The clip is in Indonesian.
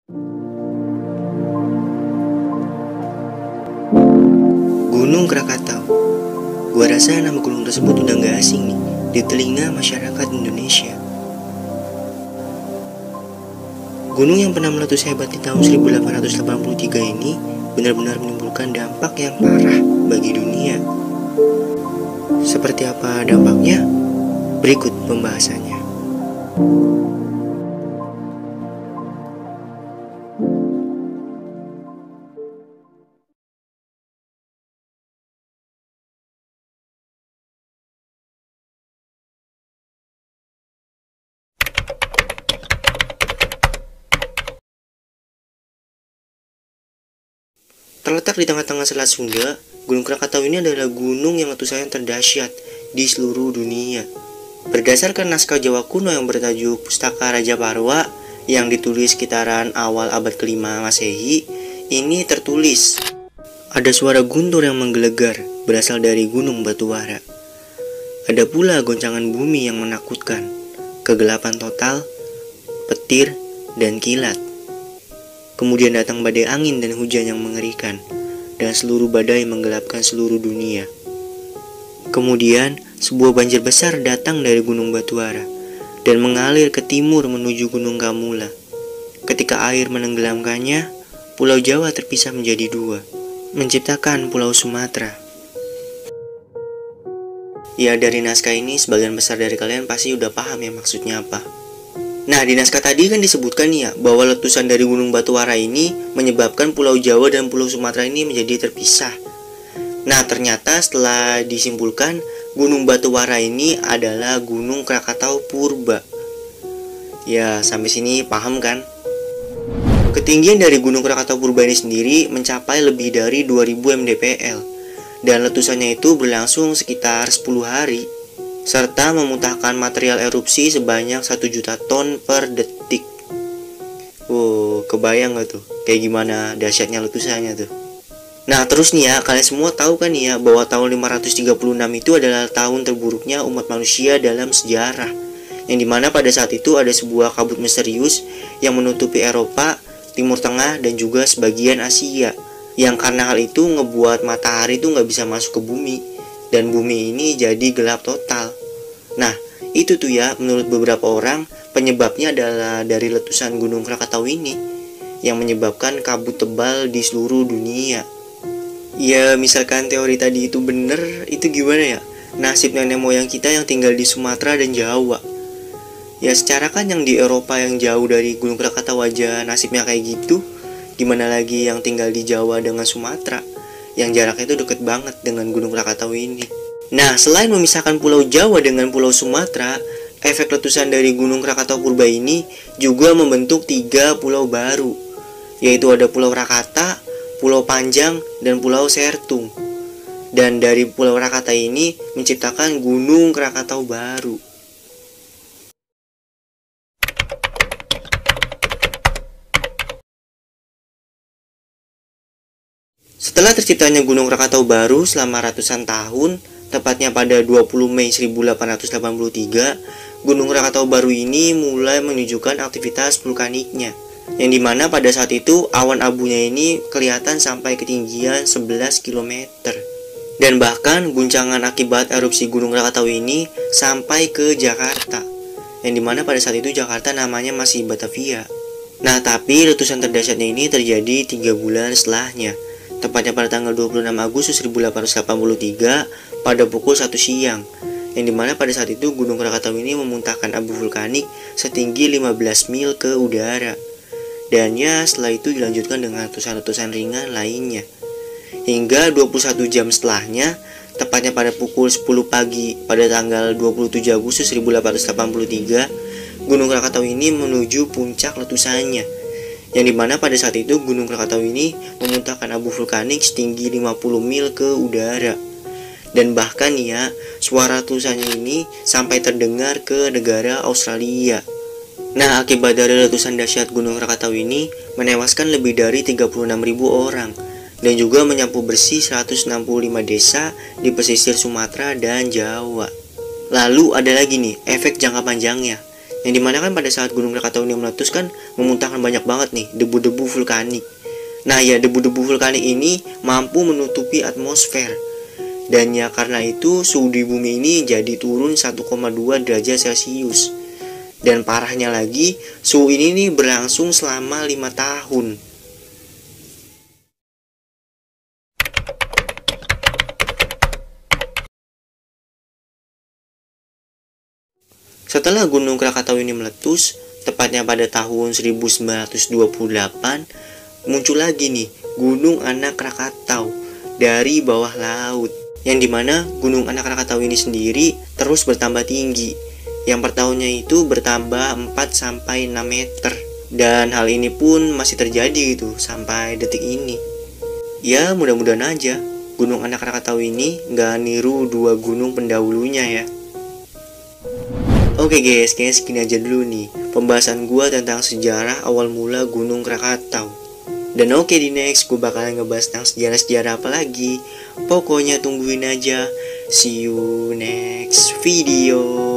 Gunung Krakatau. Gua rasa nama gunung tersebut udah gak asing nih di telinga masyarakat Indonesia. Gunung yang pernah meletus hebat di tahun 1883 ini benar-benar menimbulkan dampak yang parah bagi dunia. Seperti apa dampaknya? Berikut pembahasannya. Terletak di tengah-tengah Selat Sunda, Gunung Krakatau ini adalah gunung yang letusannya terdahsyat di seluruh dunia. Berdasarkan naskah Jawa kuno yang bertajuk Pustaka Raja Parwa yang ditulis sekitaran awal abad ke-5 Masehi, ini tertulis, ada suara guntur yang menggelegar berasal dari Gunung Batuwara. Ada pula goncangan bumi yang menakutkan, kegelapan total, petir, dan kilat. Kemudian datang badai angin dan hujan yang mengerikan, dan seluruh badai menggelapkan seluruh dunia. Kemudian, sebuah banjir besar datang dari Gunung Batuwara, dan mengalir ke timur menuju Gunung Kamula. Ketika air menenggelamkannya, Pulau Jawa terpisah menjadi dua, menciptakan Pulau Sumatera. Ya, dari naskah ini, sebagian besar dari kalian pasti udah paham ya maksudnya apa. Nah, di naskah tadi kan disebutkan nih ya, bahwa letusan dari Gunung Batuwara ini menyebabkan Pulau Jawa dan Pulau Sumatera ini menjadi terpisah. Nah, ternyata setelah disimpulkan, Gunung Batuwara ini adalah Gunung Krakatau Purba. Ya, sampai sini paham kan? Ketinggian dari Gunung Krakatau Purba ini sendiri mencapai lebih dari 2000 mdpl. Dan letusannya itu berlangsung sekitar 10 hari. Serta memuntahkan material erupsi sebanyak 1 juta ton per detik. Kebayang gak tuh? Kayak gimana dahsyatnya letusannya tuh. Nah, terus nih ya, kalian semua tahu kan nih ya, bahwa tahun 536 itu adalah tahun terburuknya umat manusia dalam sejarah. Yang dimana pada saat itu ada sebuah kabut misterius yang menutupi Eropa, Timur Tengah, dan juga sebagian Asia. Yang karena hal itu ngebuat matahari tuh gak bisa masuk ke bumi. Dan bumi ini jadi gelap total. Nah, itu tuh ya, menurut beberapa orang, penyebabnya adalah dari letusan Gunung Krakatau ini yang menyebabkan kabut tebal di seluruh dunia. Ya, misalkan teori tadi itu bener, itu gimana ya? Nasib nenek moyang kita yang tinggal di Sumatera dan Jawa. Ya, secara kan yang di Eropa yang jauh dari Gunung Krakatau aja nasibnya kayak gitu, gimana lagi yang tinggal di Jawa dengan Sumatera, yang jaraknya itu deket banget dengan Gunung Krakatau ini. Nah, selain memisahkan Pulau Jawa dengan Pulau Sumatera, efek letusan dari Gunung Krakatau Purba ini juga membentuk 3 pulau baru, yaitu ada Pulau Rakata, Pulau Panjang, dan Pulau Sertung. Dan dari Pulau Rakata ini menciptakan Gunung Krakatau baru. Setelah terciptanya Gunung Krakatau baru selama ratusan tahun, tepatnya pada 20 Mei 1883, Gunung Krakatau baru ini mulai menunjukkan aktivitas vulkaniknya, yang dimana pada saat itu awan abunya ini kelihatan sampai ketinggian 11 km. Dan bahkan guncangan akibat erupsi Gunung Krakatau ini sampai ke Jakarta, yang dimana pada saat itu Jakarta namanya masih Batavia. Nah, tapi letusan terdahsyatnya ini terjadi 3 bulan setelahnya, tepatnya pada tanggal 26 Agustus 1883 pada pukul 1 siang, yang dimana pada saat itu Gunung Krakatau ini memuntahkan abu vulkanik setinggi 15 mil ke udara. Dan ya, setelah itu dilanjutkan dengan letusan-letusan ringan lainnya. Hingga 21 jam setelahnya, tepatnya pada pukul 10 pagi pada tanggal 27 Agustus 1883, Gunung Krakatau ini menuju puncak letusannya, yang dimana pada saat itu Gunung Krakatau ini memuntahkan abu vulkanik setinggi 50 mil ke udara. Dan bahkan ya, suara letusannya ini sampai terdengar ke negara Australia. Nah, akibat dari letusan dahsyat Gunung Krakatau ini menewaskan lebih dari 36.000 orang dan juga menyapu bersih 165 desa di pesisir Sumatera dan Jawa. Lalu ada lagi nih efek jangka panjangnya. Yang dimana kan pada saat Gunung Krakatau ini meletus kan memuntahkan banyak banget nih debu-debu vulkanik. Nah ya, debu-debu vulkanik ini mampu menutupi atmosfer. Dan ya karena itu suhu di bumi ini jadi turun 1,2 derajat Celcius. Dan parahnya lagi, suhu ini nih berlangsung selama 5 tahun. Setelah Gunung Krakatau ini meletus, tepatnya pada tahun 1928, muncul lagi nih Gunung Anak Krakatau dari bawah laut. Yang dimana Gunung Anak Krakatau ini sendiri terus bertambah tinggi. Yang per tahunnya itu bertambah 4-6 meter. Dan hal ini pun masih terjadi gitu sampai detik ini. Ya mudah-mudahan aja Gunung Anak Krakatau ini nggak niru 2 gunung pendahulunya ya. Oke guys, kayaknya segini aja dulu nih pembahasan gue tentang sejarah awal mula Gunung Krakatau. Dan oke, di next gue bakalan ngebahas tentang sejarah-sejarah apa lagi. Pokoknya tungguin aja. See you next video.